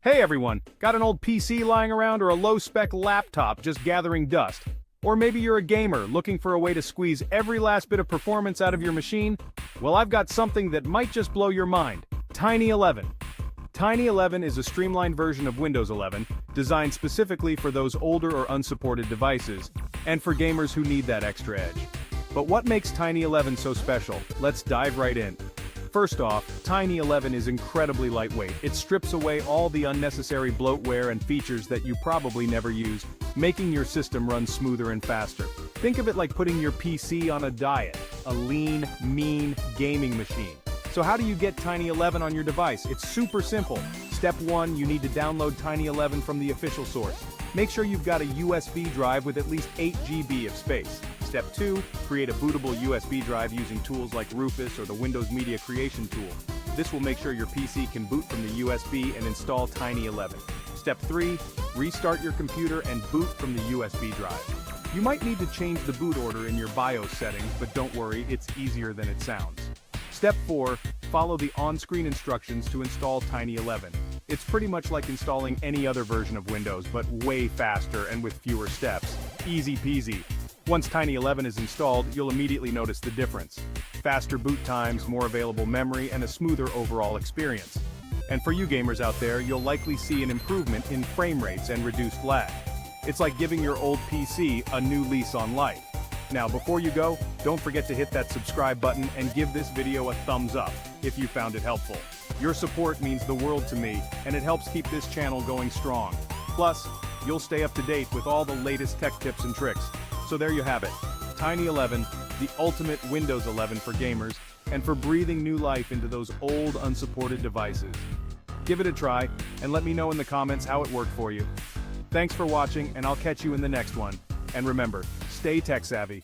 Hey everyone, got an old PC lying around or a low-spec laptop just gathering dust? Or maybe you're a gamer looking for a way to squeeze every last bit of performance out of your machine? Well, I've got something that might just blow your mind. Tiny 11. Tiny 11 is a streamlined version of Windows 11, designed specifically for those older or unsupported devices, and for gamers who need that extra edge. But what makes Tiny 11 so special? Let's dive right in. First off, Tiny 11 is incredibly lightweight. It strips away all the unnecessary bloatware and features that you probably never use, making your system run smoother and faster. Think of it like putting your PC on a diet, a lean, mean gaming machine. So how do you get Tiny 11 on your device? It's super simple. Step 1, you need to download Tiny 11 from the official source. Make sure you've got a USB drive with at least 8 GB of space. Step 2, create a bootable USB drive using tools like Rufus or the Windows Media Creation tool. This will make sure your PC can boot from the USB and install Tiny 11. Step 3, restart your computer and boot from the USB drive. You might need to change the boot order in your BIOS settings, but don't worry, it's easier than it sounds. Step 4, follow the on-screen instructions to install Tiny 11. It's pretty much like installing any other version of Windows, but way faster and with fewer steps. Easy peasy. Once Tiny 11 is installed, you'll immediately notice the difference. Faster boot times, more available memory, and a smoother overall experience. And for you gamers out there, you'll likely see an improvement in frame rates and reduced lag. It's like giving your old PC a new lease on life. Now, before you go, don't forget to hit that subscribe button and give this video a thumbs up if you found it helpful. Your support means the world to me, and it helps keep this channel going strong. Plus, you'll stay up to date with all the latest tech tips and tricks. So there you have it. Tiny 11, the ultimate Windows 11 for gamers, and for breathing new life into those old unsupported devices. Give it a try, and let me know in the comments how it worked for you. Thanks for watching, and I'll catch you in the next one. And remember, stay tech savvy.